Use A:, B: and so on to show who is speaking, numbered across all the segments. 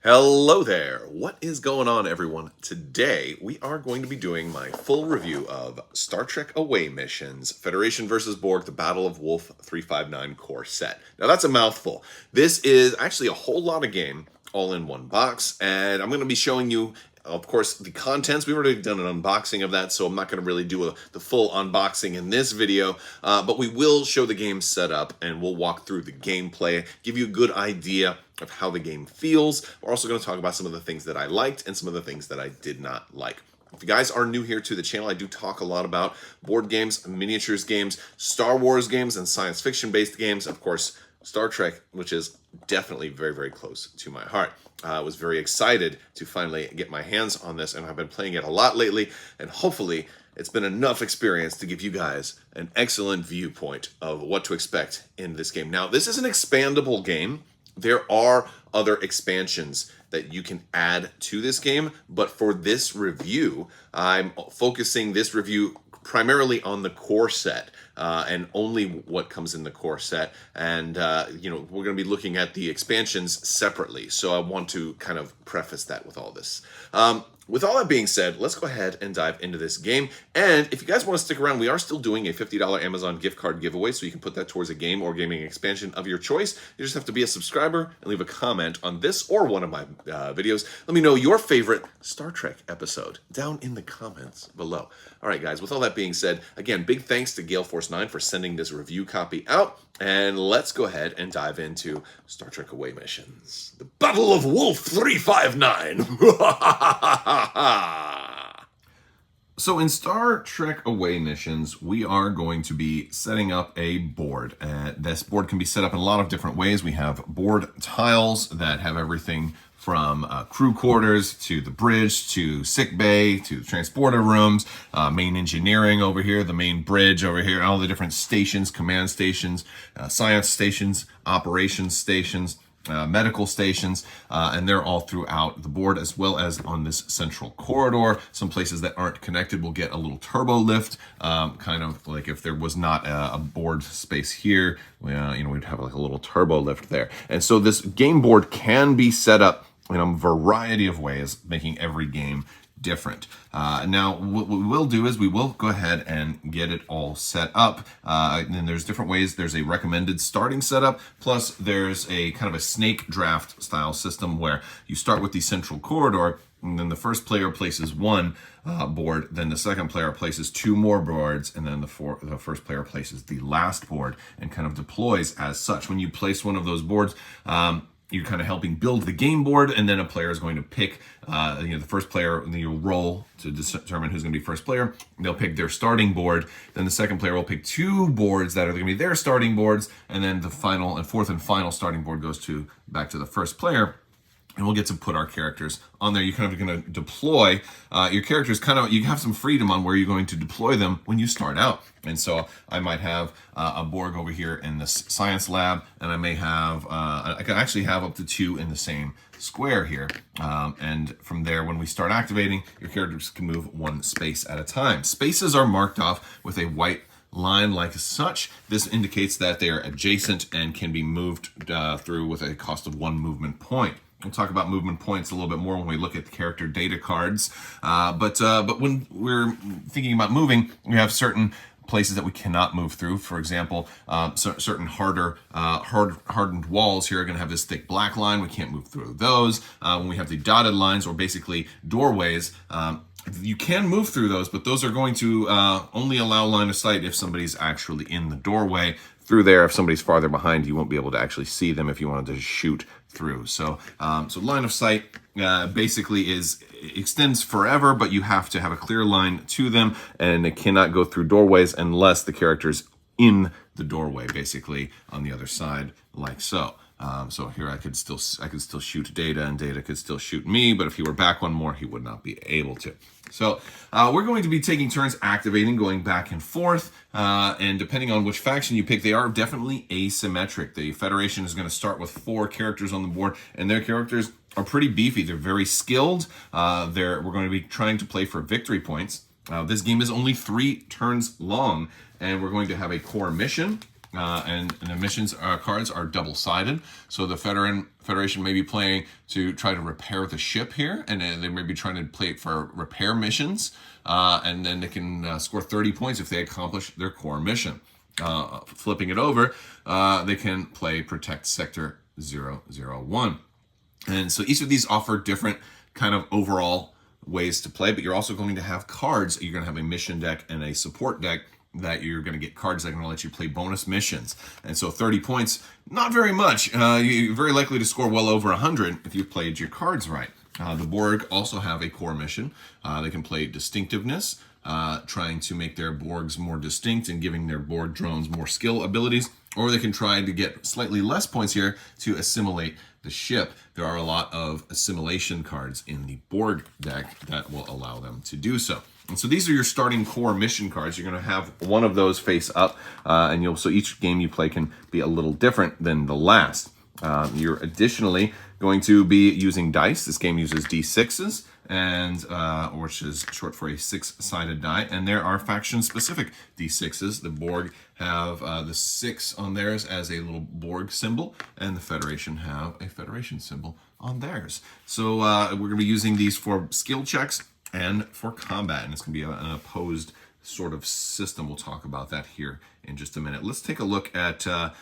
A: Hello there. What is going on, everyone? Today, we are going to be doing my full review of Star Trek Away Missions, Federation versus Borg, the Battle of Wolf 359 Core Set. Now, that's a mouthful. This is actually a whole lot of game all in one box, and I'm going to be showing you, of course, the contents. We've already done an unboxing of that, so I'm not going to really do the full unboxing in this video, but we will show the game setup, and we'll walk through the gameplay, give you a good idea of how the game feels. We're also going to talk about some of the things that I liked and some of the things that I did not like. If you guys are new here to the channel, I do talk a lot about board games, miniatures games, Star Wars games, and science fiction based games. Of course, Star Trek, which is definitely very, very close to my heart. I was very excited to finally get my hands on this, and I've been playing it a lot lately, and hopefully it's been enough experience to give you guys an excellent viewpoint of what to expect in this game. Now, this is an expandable game. There are other expansions that you can add to this game, but for this review, I'm focusing this review primarily on the core set and only what comes in the core set. And, we're going to be looking at the expansions separately. So I want to kind of preface that with all this. With all that being said, let's go ahead and dive into this game. And if you guys want to stick around, we are still doing a $50 Amazon gift card giveaway, so you can put that towards a game or gaming expansion of your choice. You just have to be a subscriber and leave a comment on this or one of my videos. Let me know your favorite Star Trek episode down in the comments below. All right, guys, with all that being said, again, big thanks to Gale Force 9 for sending this review copy out. And let's go ahead and dive into Star Trek Away Missions. The Battle of Wolf 359. So in Star Trek Away Missions, we are going to be setting up a board. This board can be set up in a lot of different ways. We have board tiles that have everything from crew quarters to the bridge to sick bay to the transporter rooms, main engineering over here, the main bridge over here, all the different stations, command stations, science stations, operations stations, medical stations, and they're all throughout the board, as well as on this central corridor. Some places that aren't connected will get a little turbo lift, kind of like if there was not a board space here, we'd have like a little turbo lift there. And so this game board can be set up in a variety of ways, making every game different. Now, what we will do is we will go ahead and get it all set up. And there's different ways. There's a recommended starting setup, plus there's a kind of a snake draft style system where you start with the central corridor, and then the first player places one board, then the second player places two more boards, and then the first player places the last board and kind of deploys as such. When you place one of those boards, you're kind of helping build the game board, and then a player is going to pick, the first player, and you'll roll to determine who's going to be first player. They'll pick their starting board. Then the second player will pick two boards that are going to be their starting boards, and then the fourth and final starting board goes back to the first player. And we'll get to put our characters on there. You're kind of going to deploy your characters. You have some freedom on where you're going to deploy them when you start out. And so I might have a Borg over here in the science lab, and I may have, I can actually have up to two in the same square here. And from there, when we start activating, your characters can move one space at a time. Spaces are marked off with a white line like such. This indicates that they are adjacent and can be moved through with a cost of one movement point. We'll talk about movement points a little bit more when we look at the character data cards. But when we're thinking about moving, we have certain places that we cannot move through. For example, certain hardened walls here are going to have this thick black line. We can't move through those. When we have the dotted lines, or basically doorways, you can move through those, but those are going to only allow line of sight if somebody's actually in the doorway. Through there, if somebody's farther behind, you won't be able to actually see them if you wanted to shoot through. So line of sight basically extends forever, but you have to have a clear line to them, and it cannot go through doorways unless the character's in the doorway, basically on the other side, like so. So here I could still shoot Data, and Data could still shoot me, but if he were back one more, he would not be able to. So we're going to be taking turns activating, going back and forth, and depending on which faction you pick, they are definitely asymmetric. The Federation is going to start with 4 characters on the board, and their characters are pretty beefy. They're very skilled. We're going to be trying to play for victory points. This game is only 3 turns long, and we're going to have a core mission. and the missions cards are double-sided. So the Federation may be playing to try to repair the ship here, and they may be trying to play it for repair missions, and then they can score 30 points if they accomplish their core mission. Flipping it over, they can play Protect Sector 001. And so each of these offer different kind of overall ways to play, but you're also going to have cards. You're going to have a mission deck and a support deck that you're going to get cards that are going to let you play bonus missions. And so 30 points, not very much. You're very likely to score well over 100 if you played your cards right. The Borg also have a core mission. They can play Distinctiveness, trying to make their Borgs more distinct and giving their Borg drones more skill abilities, or they can try to get slightly less points here to assimilate the ship. There are a lot of assimilation cards in the Borg deck that will allow them to do so. And so these are your starting core mission cards. You're going to have one of those face up, and so each game you play can be a little different than the last. You're additionally going to be using dice. This game uses D6s, and which is short for a 6-sided die, and there are faction-specific D6s. The Borg have the 6 on theirs as a little Borg symbol, and the Federation have a Federation symbol on theirs. So we're going to be using these for skill checks and for combat, and it's going to be an opposed sort of system. We'll talk about that here in just a minute. Let's take a look at the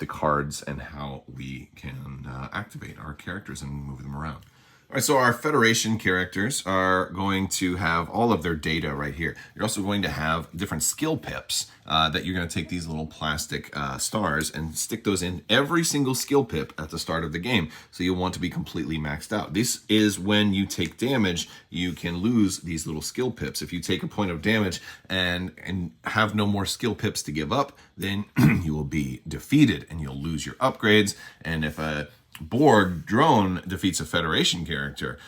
A: cards and how we can activate our characters and move them around. All right, so our Federation characters are going to have all of their data right here. You're also going to have different skill pips that you're going to take these little plastic stars and stick those in every single skill pip at the start of the game. So you'll want to be completely maxed out. This is when you take damage, you can lose these little skill pips. If you take a point of damage and have no more skill pips to give up, then you will be defeated and you'll lose your upgrades. And if a Borg drone defeats a Federation character,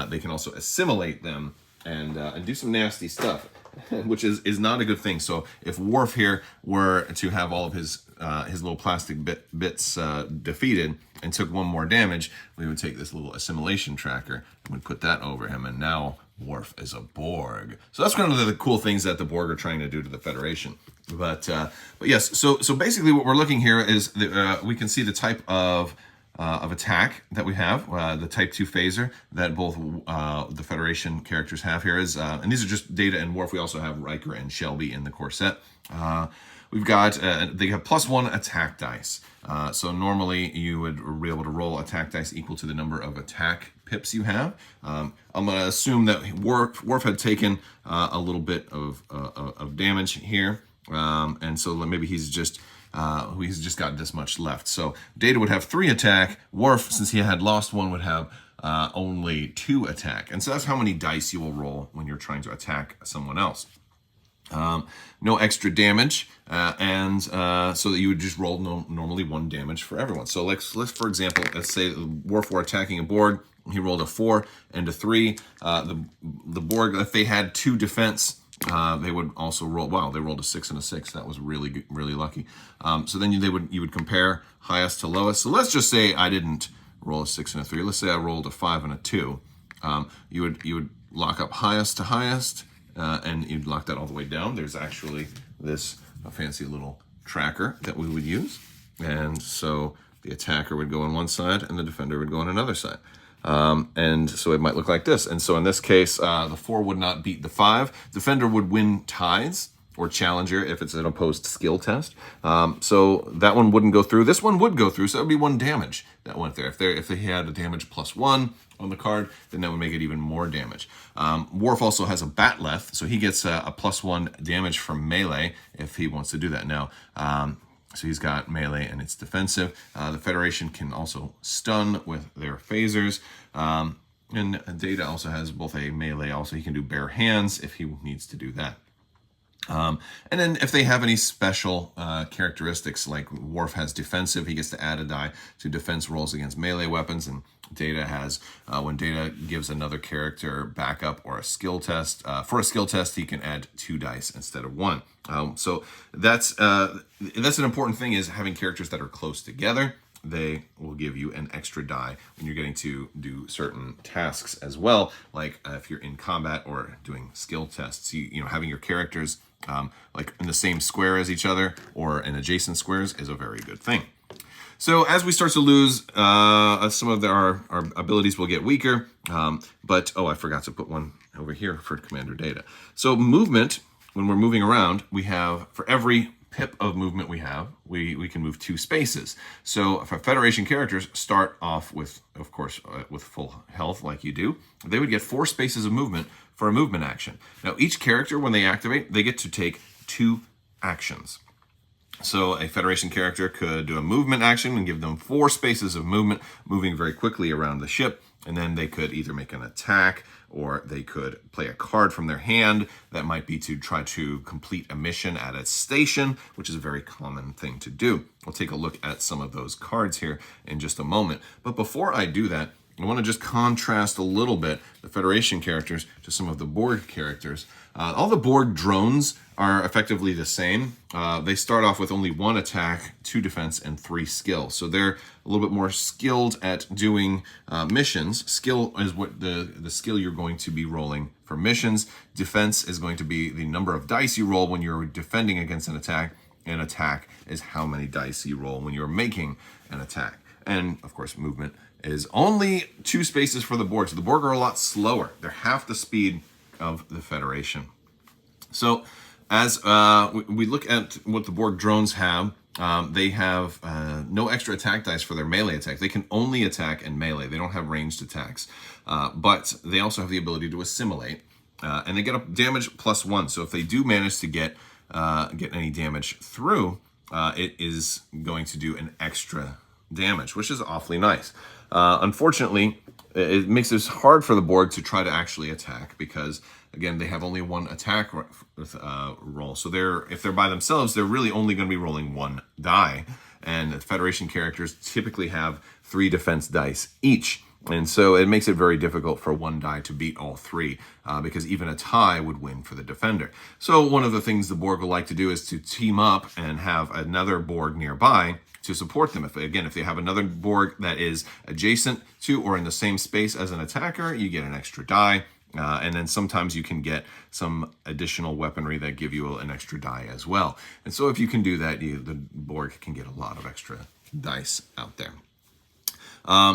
A: they can also assimilate them and do some nasty stuff, which is not a good thing. So if Worf here were to have all of his little plastic bits defeated and took one more damage, we would take this little assimilation tracker and we'd put that over him, and now Worf is a Borg. So that's one of the cool things that the Borg are trying to do to the Federation. But yes, so basically what we're looking here is that, we can see the type of attack that we have, the Type 2 phaser that both the Federation characters have here is, and these are just Data and Worf. We also have Riker and Shelby in the core set. We've got, they have +1 attack dice. So normally you would be able to roll attack dice equal to the number of attack pips you have. I'm going to assume that Worf had taken a little bit of damage here. And so maybe he's just got this much left. So Data would have 3 attack. Worf, since he had lost 1, would have only 2 attack. And so that's how many dice you will roll when you're trying to attack someone else. No extra damage, and so that you would just roll normally 1 damage for everyone. So let's for example, let's say Worf were attacking a Borg. He rolled a 4 and a 3. The Borg, if they had 2 defense, they would also roll. Wow, they rolled a 6 and a 6. That was really good, really lucky. So then you would compare highest to lowest. So let's just say I didn't roll a 6 and a 3. Let's say I rolled a 5 and a 2. You would lock up highest to highest, and you'd lock that all the way down. There's actually this fancy little tracker that we would use, and so the attacker would go on one side and the defender would go on another side. And so it might look like this. And so in this case, the 4 would not beat the 5. Defender would win ties or challenger if it's an opposed skill test. So that one wouldn't go through. This one would go through, so it would be 1 damage that went there. If they had a damage +1 on the card, then that would make it even more damage. Worf also has a Batleth, so he gets a +1 damage from melee if he wants to do that. Now, so he's got melee and it's defensive. The Federation can also stun with their phasers. And Data also has both a melee, also he can do bare hands if he needs to do that. And then if they have any special characteristics, like Worf has defensive, he gets to add a die to defense rolls against melee weapons, and Data has, when Data gives another character backup or a skill test, for a skill test, he can add 2 dice instead of 1. So that's an important thing, is having characters that are close together. They will give you an extra die when you're getting to do certain tasks as well, like if you're in combat or doing skill tests. You know, having your characters like in the same square as each other or in adjacent squares is a very good thing. So as we start to lose, some of our abilities will get weaker. But I forgot to put one over here for commander data. So movement, when we're moving around, we have, for every pip of movement we have, we can move 2 spaces. So if our Federation characters start off with, of course, with full health like you do, they would get 4 spaces of movement for a movement action. Now each character, when they activate, they get to take 2 actions. So a Federation character could do a movement action and give them 4 spaces of movement, moving very quickly around the ship. And then they could either make an attack, or they could play a card from their hand. That might be to try to complete a mission at a station, which is a very common thing to do. We'll take a look at some of those cards here in just a moment. But before I do that, I want to just contrast a little bit the Federation characters to some of the Borg characters. All the Borg drones are effectively the same. They start off with only 1 attack, 2 defense, and 3 skill. So they're a little bit more skilled at doing missions. Skill is what the skill you're going to be rolling for missions. Defense is going to be the number of dice you roll when you're defending against an attack. And attack is how many dice you roll when you're making an attack. And of course, movement is only 2 spaces for the Borg. So the Borg are a lot slower. They're half the speed of the Federation. So as we look at what the Borg drones have, they have no extra attack dice for their melee attack. They can only attack in melee. They don't have ranged attacks. But they also have the ability to assimilate. And they get a damage +1. So if they do manage to get any damage through, it is going to do an extra damage, which is awfully nice. Unfortunately, it makes it hard for the Borg to try to actually attack because, again, they have only 1 attack roll. So if they're by themselves, they're really only going to be rolling 1 die. And the Federation characters typically have 3 defense dice each. And so it makes it very difficult for 1 die to beat all 3 because even a tie would win for the defender. So one of the things the Borg will like to do is to team up and have another Borg nearby to support them. If they have another Borg that is adjacent to or in the same space as an attacker, you get an extra die. And then sometimes you can get some additional weaponry that give you an extra die as well. And so if you can do that, the Borg can get a lot of extra dice out there.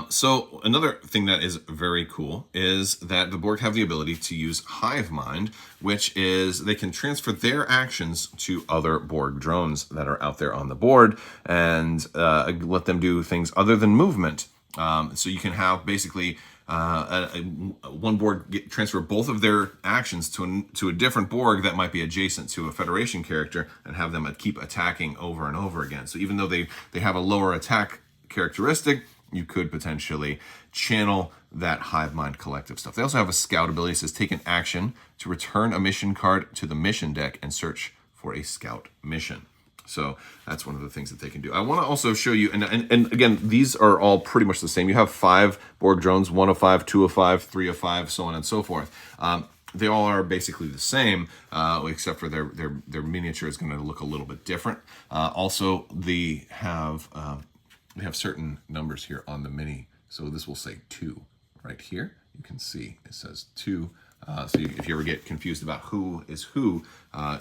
A: So another thing that is very cool is that the Borg have the ability to use Hive Mind, which is they can transfer their actions to other Borg drones that are out there on the board and let them do things other than movement. So you can have basically one Borg transfer both of their actions to a different Borg that might be adjacent to a Federation character and have them keep attacking over and over again. So even though they have a lower attack characteristic, you could potentially channel that Hive Mind collective stuff. They also have a scout ability that says take an action to return a mission card to the mission deck and search for a scout mission. So that's one of the things that they can do. I want to also show you, and again, these are all pretty much the same. You have 5 Borg drones, 1 of 5, 2 of 5, 3 of 5, so on and so forth. They all are basically the same, except for their miniature is going to look a little bit different. Also, they have certain numbers here on the mini. So this will say 2 right here. You can see it says 2. So if you ever get confused about who is who,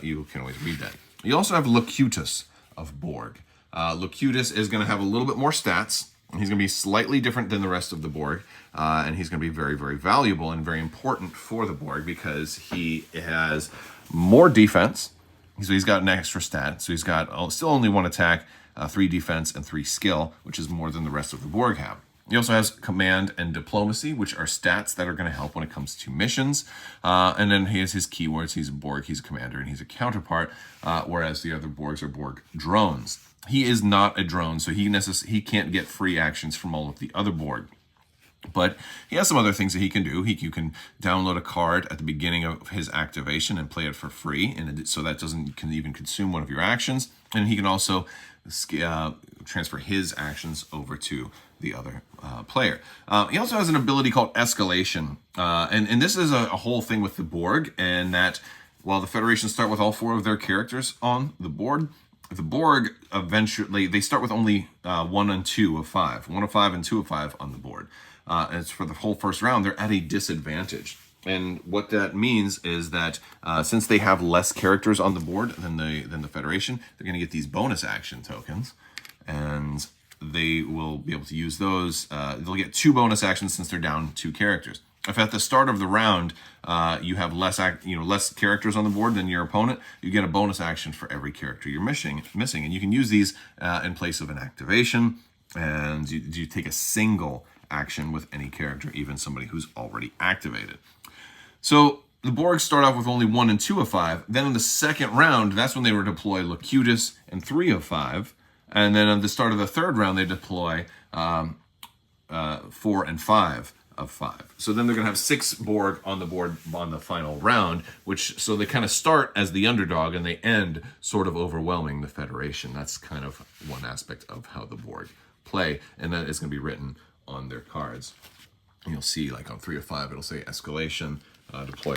A: you can always read that. You also have Locutus of Borg. Locutus is going to have a little bit more stats. He's going to be slightly different than the rest of the Borg, and he's going to be very, very valuable and very important for the Borg because he has more defense. So he's got an extra stat. So he's got still only 1 attack, 3 defense, and 3 skill, which is more than the rest of the Borg have. He also has command and diplomacy, which are stats that are going to help when it comes to missions. And then he has his keywords. He's a Borg, he's a commander, and he's a counterpart, whereas the other Borgs are Borg drones. He is not a drone, so he can't get free actions from all of the other Borg. But he has some other things that he can do. You can download a card at the beginning of his activation and play it for free, and so that can even consume one of your actions. And he can also transfer his actions over to the other player. He also has an ability called Escalation, and this is a whole thing with the Borg, and that while the Federation start with all 4 of their characters on the board, the Borg eventually, they start with only 1 and 2 of 5. 1 of 5 and 2 of 5 on the board. And it's for the whole first round, they're at a disadvantage. And what that means is that since they have less characters on the board than the Federation, they're going to get these bonus action tokens, and they will be able to use those. They'll get 2 bonus actions since they're down 2 characters. If at the start of the round you have less characters on the board than your opponent, you get a bonus action for every character you're missing, and you can use these in place of an activation, and you take a single action with any character, even somebody who's already activated. So the Borg start off with only 1 and 2 of 5. Then in the second round, that's when they would deploy Locutus and 3 of 5. And then at the start of the third round, they deploy 4 and 5 of 5. So then they're going to have 6 Borg on the board on the final round, so they kind of start as the underdog and they end sort of overwhelming the Federation. That's kind of one aspect of how the Borg play, and that is going to be written on their cards. And you'll see, like on 3 of 5, it'll say escalation. Deploy,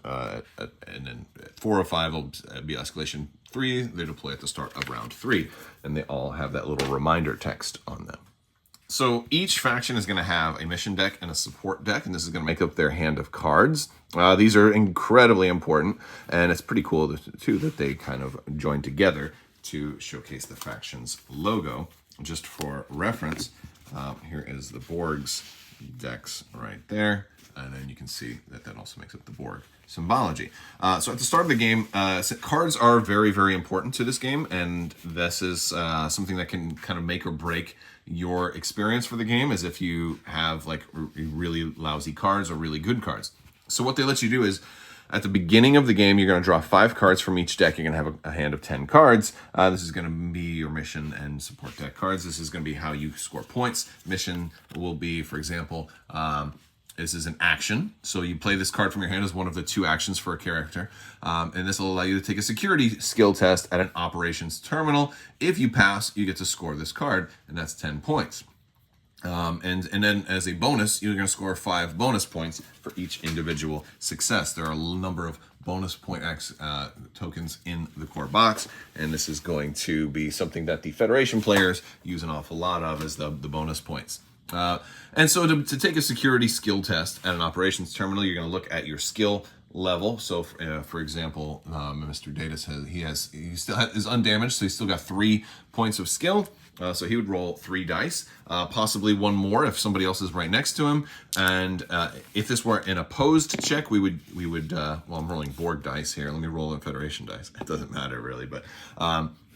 A: and then 4 of 5 will be escalation 3. They deploy at the start of round 3, and they all have that little reminder text on them. So each faction is going to have a mission deck and a support deck, and this is going to make up their hand of cards. These are incredibly important, and it's pretty cool too that they kind of join together to showcase the faction's logo. Just for reference, here is the Borg's decks right there. And then you can see that also makes up the Borg symbology. So at the start of the game, cards are very, very important to this game, and this is something that can kind of make or break your experience for the game, as if you have like really lousy cards or really good cards. So what they let you do is, at the beginning of the game, you're going to draw 5 cards from each deck. You're going to have a hand of 10 cards. This is going to be your mission and support deck cards. This is going to be how you score points. Mission will be, for example, this is an action. So you play this card from your hand as one of the 2 actions for a character. And this will allow you to take a security skill test at an operations terminal. If you pass, you get to score this card, and that's 10 points. And then as a bonus, you're going to score 5 bonus points for each individual success. There are a number of bonus point tokens in the core box, and this is going to be something that the Federation players use an awful lot of, as the bonus points. And so to take a security skill test at an operations terminal, you're going to look at your skill level. So for example, Mr. Data says he still is undamaged, so he's still got 3 points of skill. So he would roll 3 dice, possibly 1 more if somebody else is right next to him. And if this were an opposed check, we would well, I'm rolling Borg dice here. Let me roll in Federation dice. It doesn't matter really, but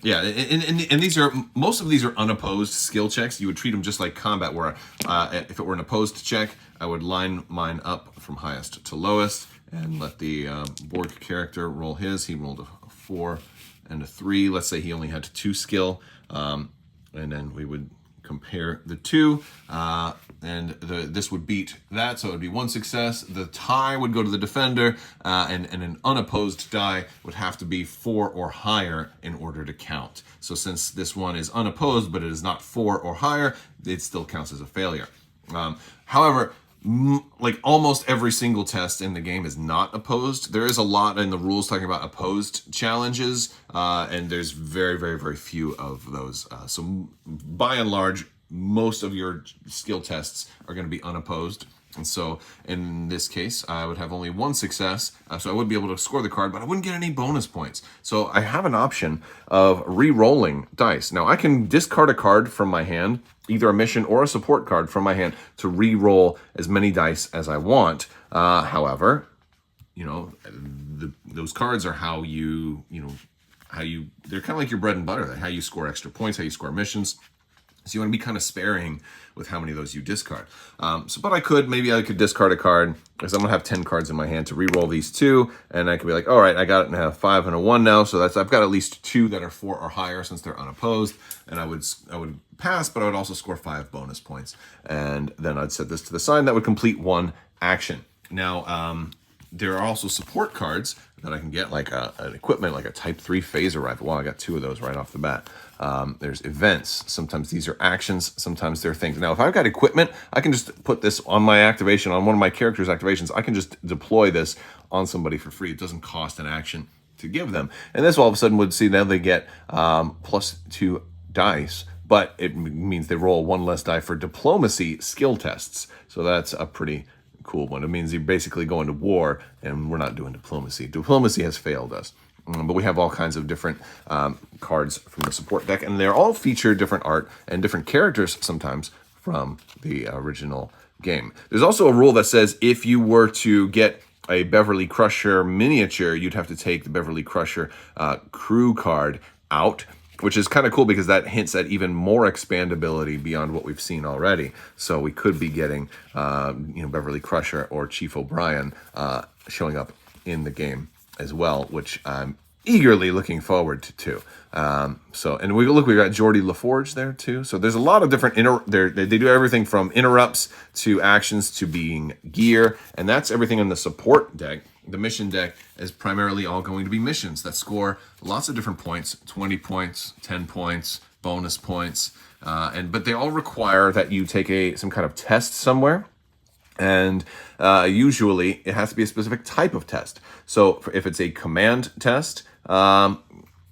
A: yeah, and these are, most of these are unopposed skill checks. You would treat them just like combat, where if it were an opposed check, I would line mine up from highest to lowest and let the Borg character roll his. He rolled a 4 and a 3. Let's say he only had 2 skill. And then we would compare the 2, and this would beat that, so it would be 1 success. The tie would go to the defender, and an unopposed die would have to be 4 or higher in order to count. So since this one is unopposed, but it is not 4 or higher, it still counts as a failure. However, like almost every single test in the game is not opposed. There is a lot in the rules talking about opposed challenges, and there's very, very, very few of those. So by and large, most of your skill tests are going to be unopposed. And so in this case, I would have only 1 success, so I would be able to score the card, but I wouldn't get any bonus points. So I have an option of re-rolling dice. Now I can discard a card from my hand, either a mission or a support card from my hand, to re-roll as many dice as I want. However, you know, those cards are how they're kind of like your bread and butter, how you score extra points, how you score missions. So you want to be kind of sparing with how many of those you discard. But I could discard a card, because I'm going to have 10 cards in my hand to re-roll these 2, and I could be like, all right, I got it and have 5 and a 1 now, so I've got at least 2 that are 4 or higher since they're unopposed, and I would pass, but I would also score 5 bonus points, and then I'd set this to the side. That would complete 1 action. Now, there are also support cards that I can get, like an equipment, like a Type 3 phaser rifle. Well, I got 2 of those right off the bat. There's events. Sometimes these are actions. Sometimes they're things. Now, if I've got equipment, I can just put this on my activation, on one of my character's activations. I can just deploy this on somebody for free. It doesn't cost an action to give them. And this all of a sudden would see now they get +2 dice, but it means they roll 1 less die for diplomacy skill tests. So that's a pretty cool one. It means you're basically going to war, and we're not doing diplomacy. Diplomacy has failed us. But we have all kinds of different cards from the support deck, and they're all feature different art and different characters sometimes from the original game. There's also a rule that says if you were to get a Beverly Crusher miniature, you'd have to take the Beverly Crusher crew card out, which is kind of cool because that hints at even more expandability beyond what we've seen already. So we could be getting, Beverly Crusher or Chief O'Brien showing up in the game as well, which I'm eagerly looking forward to. And we got Geordie LaForge there too. So there's a lot of different they do everything from interrupts to actions to being gear, and that's everything in the support deck. The mission deck is primarily all going to be missions that score lots of different points: 20 points, 10 points, bonus points, but they all require that you take some kind of test somewhere. And usually it has to be a specific type of test. So if it's a command test,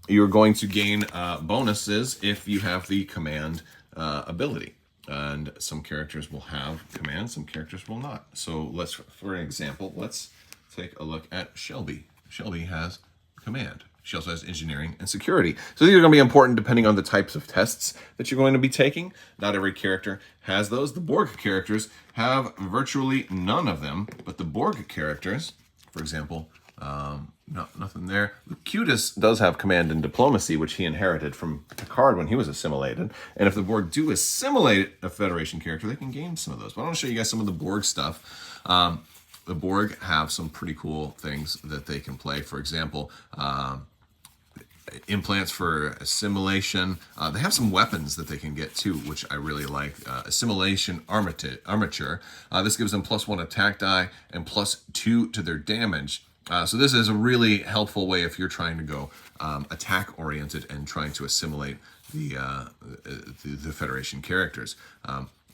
A: you're going to gain bonuses if you have the command ability. And some characters will have command, some characters will not. So for an example, let's take a look at Shelby. Shelby has command. She also has engineering and security. So these are going to be important depending on the types of tests that you're going to be taking. Not every character has those. The Borg characters have virtually none of them, but the Borg characters, for example, nothing there. Lucutus does have command and diplomacy, which he inherited from Picard when he was assimilated. And if the Borg do assimilate a Federation character, they can gain some of those. But I want to show you guys some of the Borg stuff. The Borg have some pretty cool things that they can play. For example, implants for assimilation. They have some weapons that they can get too, which I really like. Assimilation armature. This gives them +1 attack die and +2 to their damage. So this is a really helpful way if you're trying to go attack oriented and trying to assimilate the Federation characters.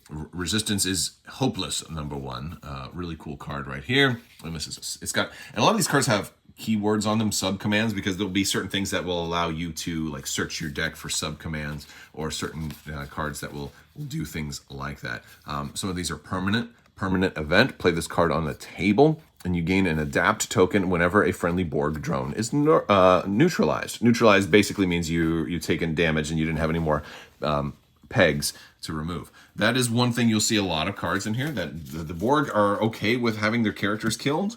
A: Resistance is hopeless, #1. Really cool card right here. And a lot of these cards have keywords on them, sub-commands, because there'll be certain things that will allow you to like search your deck for sub-commands, or certain cards that will do things like that. Some of these are permanent event. Play this card on the table, and you gain an adapt token whenever a friendly Borg drone is neutralized. Neutralized basically means you taken damage and you didn't have any more pegs to remove. That is one thing you'll see a lot of cards in here, that the Borg are okay with having their characters killed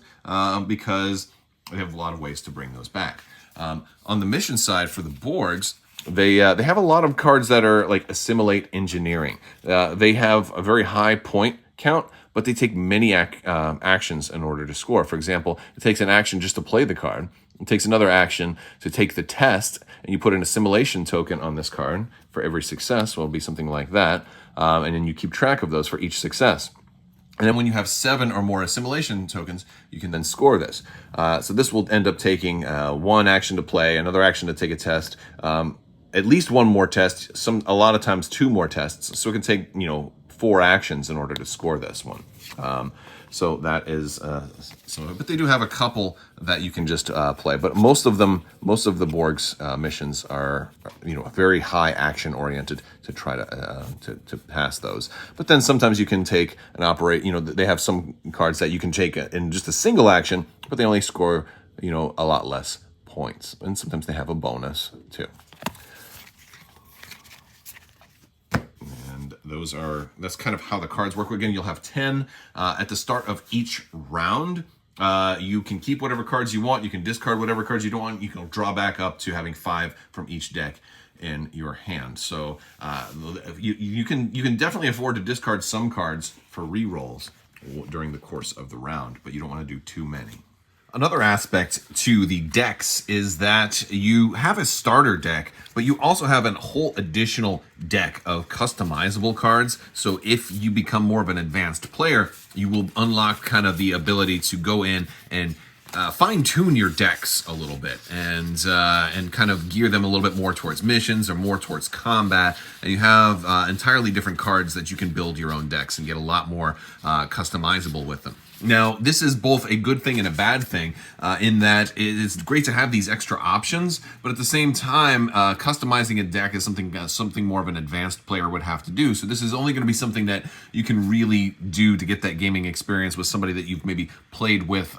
A: because they have a lot of ways to bring those back. On the mission side for the Borgs, they have a lot of cards that are like assimilate engineering. They have a very high point count, but they take many actions in order to score. For example, it takes an action just to play the card. It takes another action to take the test, and you put an assimilation token on this card for every success. Well, it'll be something like that. And then you keep track of those for each success. And then when you have 7 or more assimilation tokens, you can then score this. So this will end up taking 1 action to play, another action to take a test, at least 1 more test, a lot of times 2 more tests. So it can take 4 actions in order to score this one. So that is but they do have a couple that you can just play. But most of the Borg's missions are very high action oriented to try to pass those. But then sometimes you can take and operate. They have some cards that you can take in just a single action, but they only score a lot less points. And sometimes they have a bonus too. That's kind of how the cards work. Again, you'll have 10 at the start of each round. You can keep whatever cards you want. You can discard whatever cards you don't want. You can draw back up to having 5 from each deck in your hand. So you can definitely afford to discard some cards for re-rolls during the course of the round, but you don't want to do too many. Another aspect to the decks is that you have a starter deck, but you also have a whole additional deck of customizable cards. So if you become more of an advanced player, you will unlock kind of the ability to go in and
B: fine-tune your decks a little bit and kind of gear them a little bit more towards missions or more towards combat. And you have entirely different cards that you can build your own decks and get a lot more customizable with them. Now, this is both a good thing and a bad thing in that it's great to have these extra options, but at the same time, customizing a deck is something more of an advanced player would have to do. So this is only going to be something that you can really do to get that gaming experience with somebody that you've maybe played with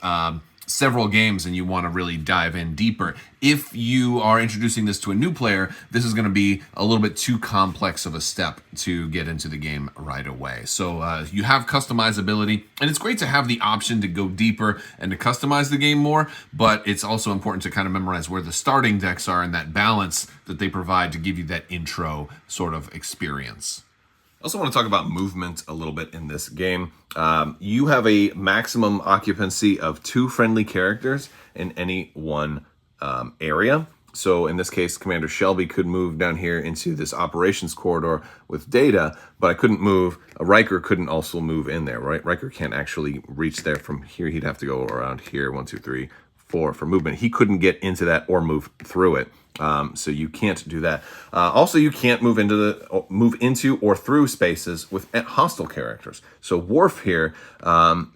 B: several games and you want to really dive in deeper. If you are introducing this to a new player, this is going to be a little bit too complex of a step to get into the game right away. So you have customizability, and it's great to have the option to go deeper and to customize the game more, but it's also important to kind of memorize where the starting decks are and that balance that they provide to give you that intro sort of experience.
A: I also want to talk about movement a little bit in this game. You have a maximum occupancy of 2 friendly characters in any one area. So in this case, Commander Shelby could move down here into this operations corridor with Data, but I couldn't move. Riker couldn't also move in there, right? Riker can't actually reach there from here. He'd have to go around here, 1, 2, 3, 4 for movement. He couldn't get into that or move through it. So you can't do that. Also, you can't move into or through spaces with hostile characters. So Worf here,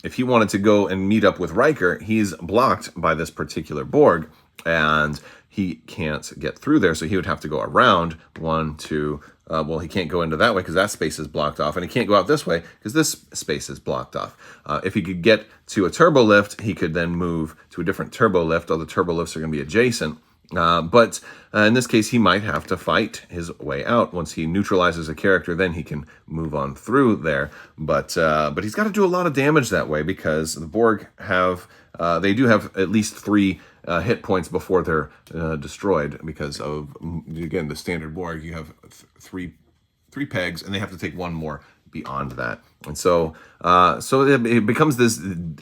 A: if he wanted to go and meet up with Riker, he's blocked by this particular Borg, and he can't get through there. So he would have to go around 1, 2. Well, he can't go into that way because that space is blocked off, and he can't go out this way because this space is blocked off. If he could get to a turbo lift, he could then move to a different turbo lift. All the turbo lifts are going to be adjacent. But in this case, he might have to fight his way out. Once he neutralizes a character, then he can move on through there. But he's got to do a lot of damage that way because the Borg they do have at least 3 hit points before they're destroyed because of, again, the standard Borg. You have three pegs, and they have to take 1 more beyond that. And so it becomes this,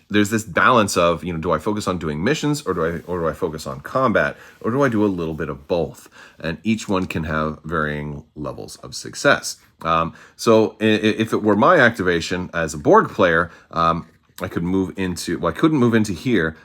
A: there's this balance of, do I focus on doing missions or do I focus on combat, or do I do a little bit of both? And each one can have varying levels of success. So if it were my activation as a Borg player, I could move into, well, I couldn't move into here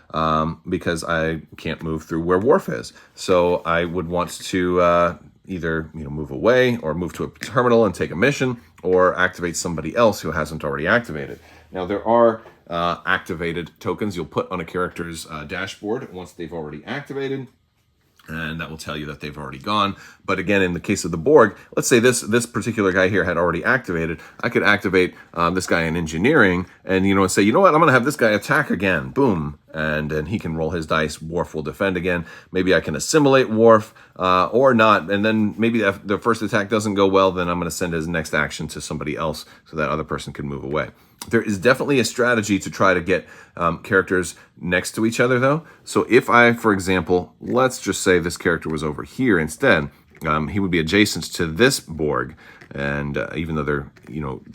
A: because I can't move through where Worf is. So I would want to either move away or move to a terminal and take a mission, or activate somebody else who hasn't already activated. Now there are activated tokens you'll put on a character's dashboard once they've already activated, and that will tell you that they've already gone. But again, in the case of the Borg, let's say this particular guy here had already activated. I could activate this guy in engineering and, say, I'm going to have this guy attack again. Boom. And then he can roll his dice. Worf will defend again. Maybe I can assimilate Worf or not. And then maybe if the first attack doesn't go well, then I'm going to send his next action to somebody else so that other person can move away. There is definitely a strategy to try to get characters next to each other, though. So if I, for example, let's just say this character was over here instead, he would be adjacent to this Borg. And even though they're,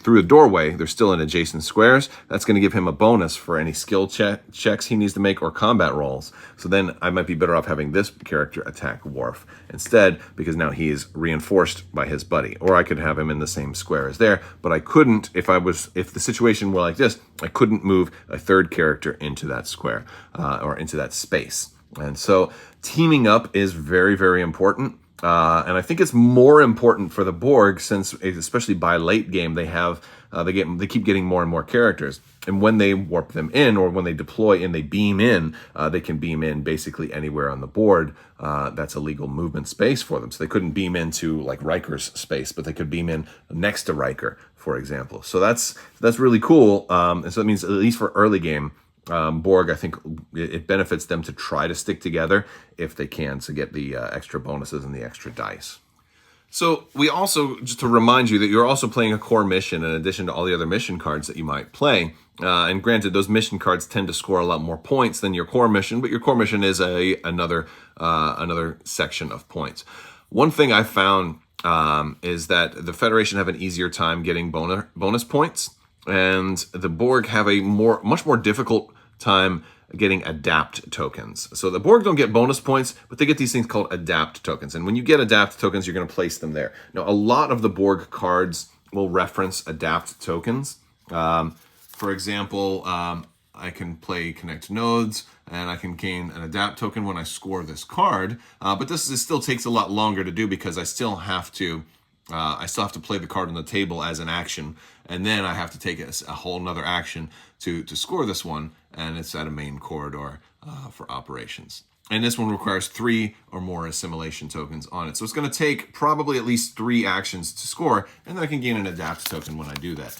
A: through the doorway, they're still in adjacent squares. That's going to give him a bonus for any skill checks he needs to make or combat rolls. So then I might be better off having this character attack Worf instead, because now he is reinforced by his buddy. Or I could have him in the same square as there, but I couldn't, if the situation were like this, I couldn't move a third character into that square or into that space. And so teaming up is very, very important. And I think it's more important for the Borg since, especially by late game, they keep getting more and more characters. And when they warp them in, or when they deploy and they beam in, they can beam in basically anywhere on the board. That's a legal movement space for them. So they couldn't beam into like Riker's space, but they could beam in next to Riker, for example. So that's really cool. And so that means, at least for early game, Borg, I think it benefits them to try to stick together if they can, to get the extra bonuses and the extra dice. So we also, just to remind you that you're also playing a core mission in addition to all the other mission cards that you might play. And granted, those mission cards tend to score a lot more points than your core mission, but your core mission is another section of points. One thing I found is that the Federation have an easier time getting bonus points, and the Borg have a much more difficult time getting adapt tokens. So the Borg don't get bonus points, but they get these things called adapt tokens. And when you get adapt tokens, you're going to place them there. Now, a lot of the Borg cards will reference adapt tokens. For example, I can play connect nodes, and I can gain an adapt token when I score this card. But this still takes a lot longer to do because I still have to play the card on the table as an action, and then I have to take a whole nother action to score this one, and it's at a main corridor for operations. And this one requires 3 or more assimilation tokens on it. So it's going to take probably at least 3 actions to score, and then I can gain an adapt token when I do that.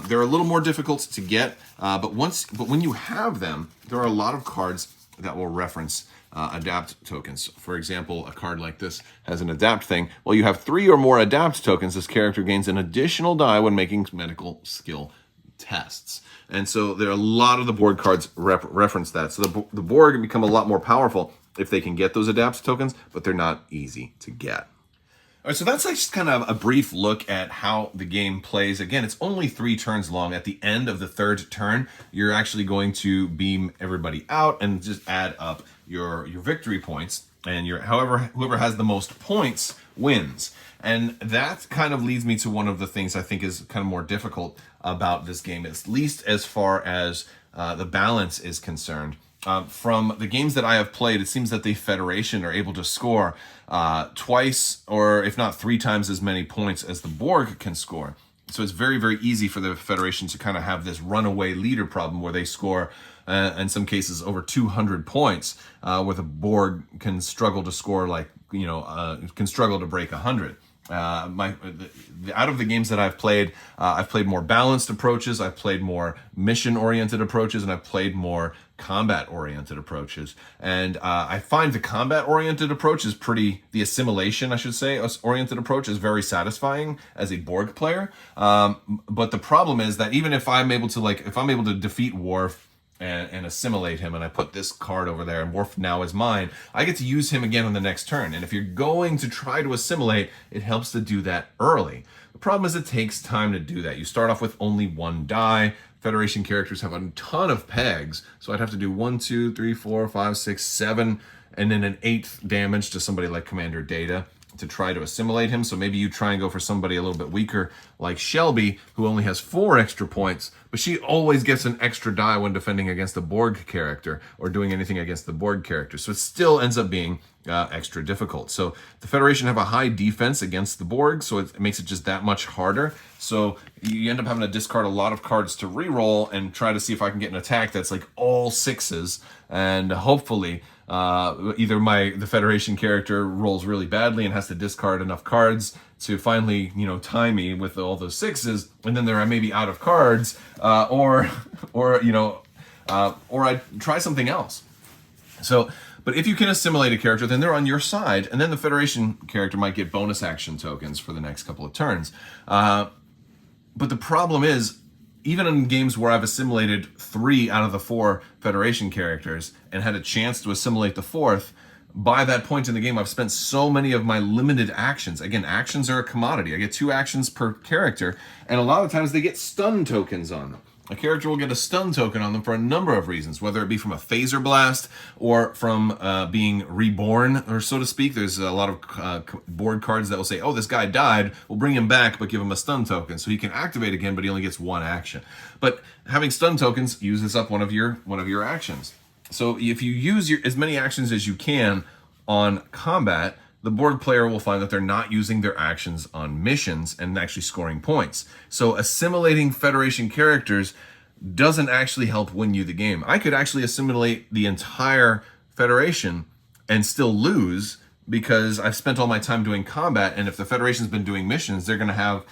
A: They're a little more difficult to get, but when you have them, there are a lot of cards that will reference adapt tokens. For example, a card like this has an adapt thing. Well, you have 3 or more adapt tokens. This character gains an additional die when making medical skill tests. And so there are a lot of the Borg cards reference that. So the Borg become a lot more powerful if they can get those adapt tokens, but they're not easy to get. All right, so that's just kind of a brief look at how the game plays. Again, it's only 3 turns long. At the end of the 3rd turn, you're actually going to beam everybody out and just add up your victory points. And whoever has the most points wins. And that kind of leads me to one of the things I think is kind of more difficult about this game, at least as far as the balance is concerned. From the games that I have played, it seems that the Federation are able to score twice or if not 3 times as many points as the Borg can score. So it's very, very easy for the Federation to kind of have this runaway leader problem where they score, in some cases, over 200 points, where the Borg can struggle to score can struggle to break 100. Out of the games that I've played more balanced approaches, I've played more mission-oriented approaches, and I've played more combat-oriented approaches. And I find the combat-oriented approach is the assimilation, I should say, oriented approach is very satisfying as a Borg player. But the problem is that even if I'm able to defeat Worf and assimilate him, and I put this card over there, and Worf now is mine, I get to use him again on the next turn. And if you're going to try to assimilate, it helps to do that early. The problem is it takes time to do that. You start off with only 1 die. Federation characters have a ton of pegs, so I'd have to do 1, 2, 3, 4, 5, 6, 7, and then an 8th damage to somebody like Commander Data to try to assimilate him. So maybe you try and go for somebody a little bit weaker like Shelby, who only has 4 extra points, but she always gets an extra die when defending against a Borg character or doing anything against the Borg character. So it still ends up being extra difficult. So the Federation have a high defense against the Borg, so it makes it just that much harder. So you end up having to discard a lot of cards to reroll and try to see if I can get an attack that's like all 6s, and hopefully either the Federation character rolls really badly and has to discard enough cards to finally, tie me with all those 6s, and then they're maybe out of cards, or I try something else. So, but if you can assimilate a character, then they're on your side, and then the Federation character might get bonus action tokens for the next couple of turns. But the problem is, even in games where I've assimilated 3 out of the 4 Federation characters and had a chance to assimilate the 4th, by that point in the game, I've spent so many of my limited actions. Again, actions are a commodity. I get 2 actions per character, and a lot of times they get stun tokens on them. A character will get a stun token on them for a number of reasons, whether it be from a phaser blast or from being reborn, or so to speak. There's a lot of board cards that will say, oh, this guy died, we'll bring him back, but give him a stun token. So he can activate again, but he only gets 1 action. But having stun tokens uses up one of your actions. So if you use as many actions as you can on combat, the Borg player will find that they're not using their actions on missions and actually scoring points. So assimilating Federation characters doesn't actually help win you the game. I could actually assimilate the entire Federation and still lose because I've spent all my time doing combat, and if the Federation's been doing missions, they're going to have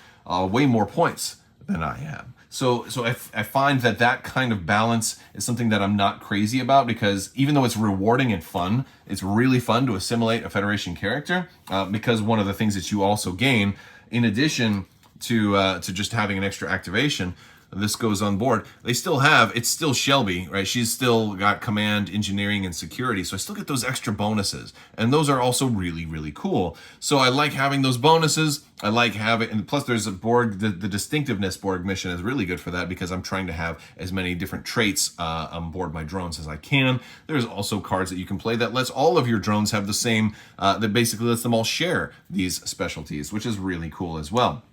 A: way more points than I have. So I find that kind of balance is something that I'm not crazy about, because even though it's rewarding and fun, it's really fun to assimilate a Federation character, because one of the things that you also gain, in addition to just having an extra activation, this goes on board. It's still Shelby, right? She's still got command, engineering, and security. So I still get those extra bonuses. And those are also really, really cool. So I like having those bonuses. I like having, and plus there's a Borg, the distinctiveness Borg mission is really good for that, because I'm trying to have as many different traits on board my drones as I can. There's also cards that you can play that lets all of your drones have the same, that basically lets them all share these specialties, which is really cool as well.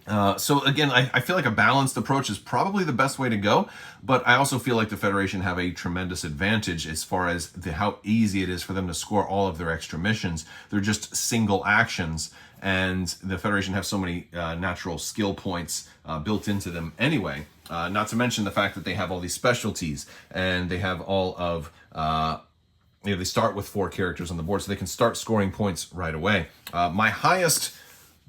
A: So again, I feel like a balanced approach is probably the best way to go, but I also feel like the Federation have a tremendous advantage as far as how easy it is for them to score all of their extra missions. They're just single actions, and the Federation have so many natural skill points built into them anyway. Not to mention the fact that they have all these specialties, and they have all of they start with 4 characters on the board, so they can start scoring points right away. My highest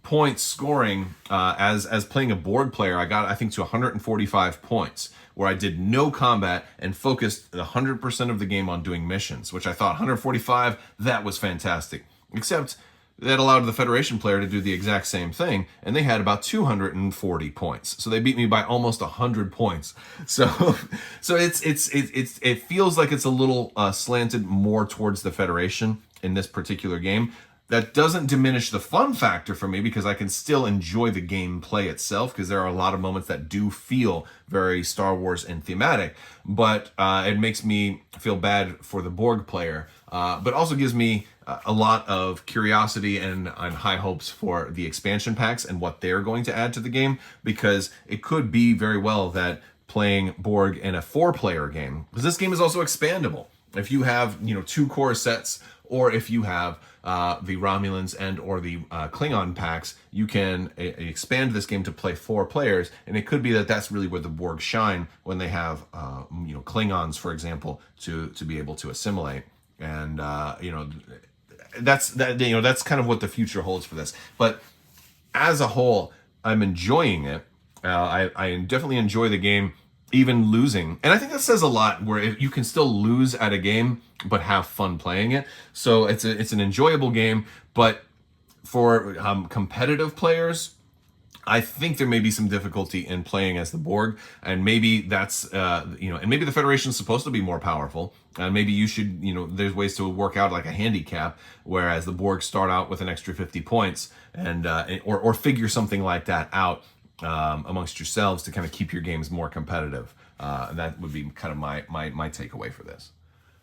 A: points scoring as playing a board player, I got, I think, to 145 points, where I did no combat and focused 100% of the game on doing missions, which I thought 145, that was fantastic. Except that allowed the Federation player to do the exact same thing, and they had about 240 points. So they beat me by almost 100 points. So it feels like it's a little slanted more towards the Federation in this particular game. That doesn't diminish the fun factor for me, because I can still enjoy the gameplay itself, because there are a lot of moments that do feel very Star Wars and thematic, but it makes me feel bad for the Borg player, but also gives me a lot of curiosity and high hopes for the expansion packs and what they're going to add to the game, because it could be very well that playing Borg in a 4-player game, because this game is also expandable. If you have, 2 core sets, or if you have the Romulans and or the Klingon packs, you can expand this game to play 4 players, and it could be that that's really where the Borg shine when they have Klingons, for example, to be able to assimilate, and that's kind of what the future holds for this. But as a whole, I'm enjoying it. I definitely enjoy the game, even losing. And I think that says a lot, where you can still lose at a game but have fun playing it. So it's an enjoyable game. But for competitive players, I think there may be some difficulty in playing as the Borg, and maybe that's and maybe the Federation is supposed to be more powerful, and maybe you should, there's ways to work out like a handicap, whereas the Borg start out with an extra 50 points, and or figure something like that out amongst yourselves to kind of keep your games more competitive. And that would be kind of my takeaway for this.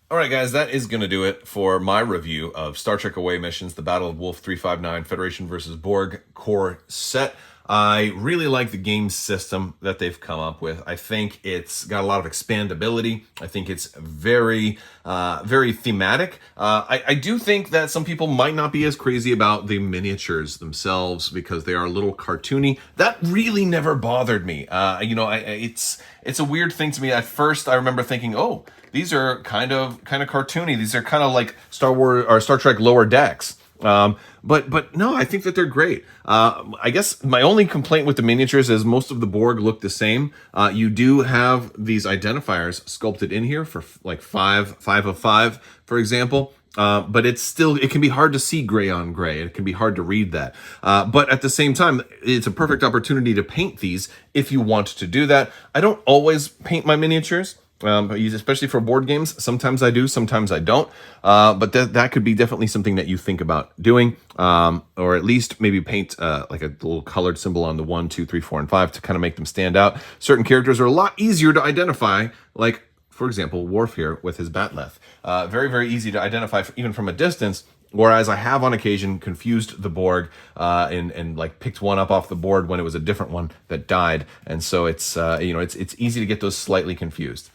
A: All right, guys, that is going to do it for my review of Star Trek Away Missions, the Battle of Wolf 359, Federation versus Borg Core Set. I really like the game system that they've come up with. I think it's got a lot of expandability. I think it's very thematic. I do think that some people might not be as crazy about the miniatures themselves, because they are a little cartoony. That really never bothered me. It's a weird thing to me. At first, I remember thinking, oh, these are kind of cartoony. These are kind of like Star Wars or Star Trek Lower Decks. But no, I think that they're great. I guess my only complaint with the miniatures is most of the Borg look the same. You do have these identifiers sculpted in here for like 5 of 5, for example. But it can be hard to see gray on gray. It can be hard to read that. But at the same time, it's a perfect opportunity to paint these if you want to do that. I don't always paint my miniatures. Especially for board games. Sometimes I do, sometimes I don't. But that could be definitely something that you think about doing, or at least maybe paint like a little colored symbol on the 1, 2, 3, 4, and 5 to kind of make them stand out. Certain characters are a lot easier to identify, like, for example, Worf here with his Batleth. Very, very easy to identify even from a distance. Whereas I have on occasion confused the Borg and like picked one up off the board when it was a different one that died, and so it's easy to get those slightly confused.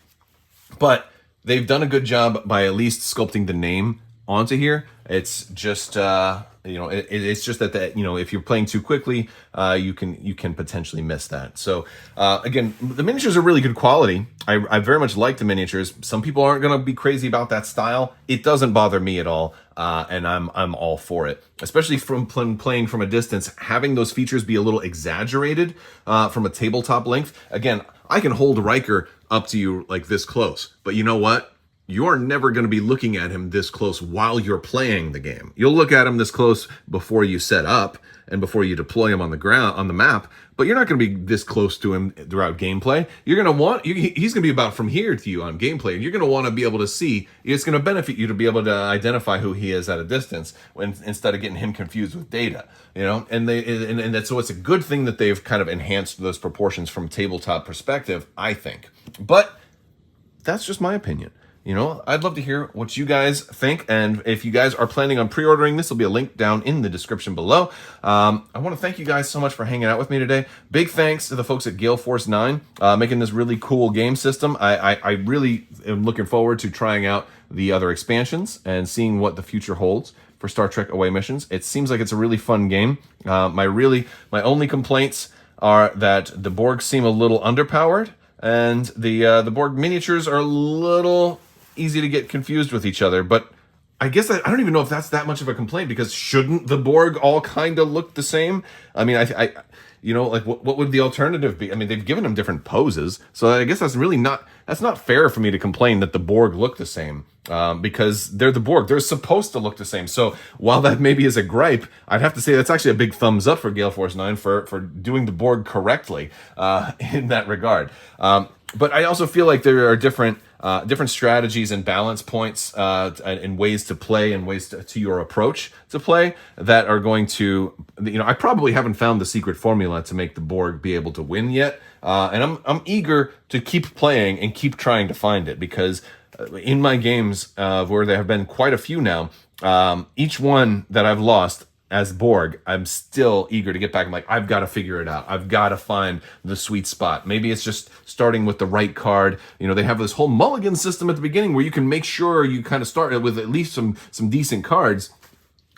A: But they've done a good job by at least sculpting the name onto here. It's just it's just that if you're playing too quickly, you can potentially miss that. So again, the miniatures are really good quality. I very much like the miniatures. Some people aren't going to be crazy about that style. It doesn't bother me at all, and I'm all for it. Especially from playing from a distance, having those features be a little exaggerated from a tabletop length. Again, I can hold Riker up to you like this close, but you know what? You are never going to be looking at him this close while you're playing the game. You'll look at him this close before you set up and before you deploy him on the map, but you're not going to be this close to him throughout gameplay. You're going to he's going to be about from here to you on gameplay, and you're going to want to be able to see. It's going to benefit you to be able to identify who he is at a distance instead of getting him confused with Data. And so it's a good thing that they've kind of enhanced those proportions from tabletop perspective, I think. But that's just my opinion. I'd love to hear what you guys think. And if you guys are planning on pre-ordering this, there'll be a link down in the description below. I want to thank you guys so much for hanging out with me today. Big thanks to the folks at Gale Force 9 making this really cool game system. I really am looking forward to trying out the other expansions and seeing what the future holds for Star Trek Away Missions. It seems like it's a really fun game. My only complaints are that the Borg seem a little underpowered, and the Borg miniatures are a little easy to get confused with each other. But I guess I don't even know if that's that much of a complaint, because shouldn't the Borg all kind of look the same? I mean, what would the alternative be? I mean, they've given them different poses, so I guess that's not fair for me to complain that the Borg look the same, because they're the Borg. They're supposed to look the same. So while that maybe is a gripe, I'd have to say that's actually a big thumbs up for Gale Force 9 for doing the Borg correctly in that regard. But I also feel like there are different strategies and balance points and ways to play and ways to your approach to play that are going to, I probably haven't found the secret formula to make the Borg be able to win yet. And I'm eager to keep playing and keep trying to find it, because in my games, where there have been quite a few now, each one that I've lost as Borg, I'm still eager to get back. I'm like, I've got to figure it out. I've got to find the sweet spot. Maybe it's just starting with the right card. They have this whole mulligan system at the beginning where you can make sure you kind of start with at least some decent cards.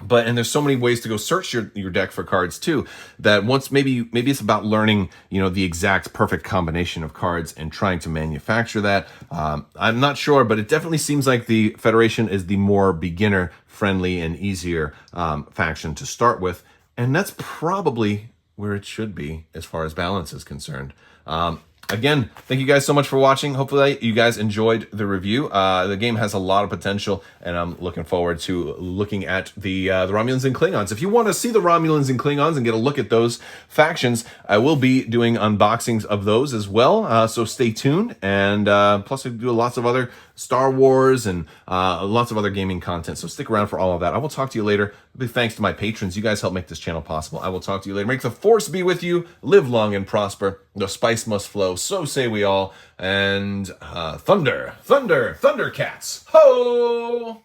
A: And there's so many ways to go search your deck for cards too, that once maybe it's about learning, the exact perfect combination of cards and trying to manufacture that. I'm not sure, but it definitely seems like the Federation is the more beginner friendly and easier faction to start with. And that's probably where it should be as far as balance is concerned. Again, thank you guys so much for watching. Hopefully you guys enjoyed the review. The game has a lot of potential, and I'm looking forward to looking at the Romulans and Klingons. If you want to see the Romulans and Klingons and get a look at those factions, I will be doing unboxings of those as well. So stay tuned. And plus I do lots of other Star Wars and lots of other gaming content. So stick around for all of that. I will talk to you later. Big thanks to my patrons. You guys help make this channel possible. I will talk to you later. Make the Force be with you. Live long and prosper. The spice must flow. So say we all. And thunder, thunder, Thundercats. Ho!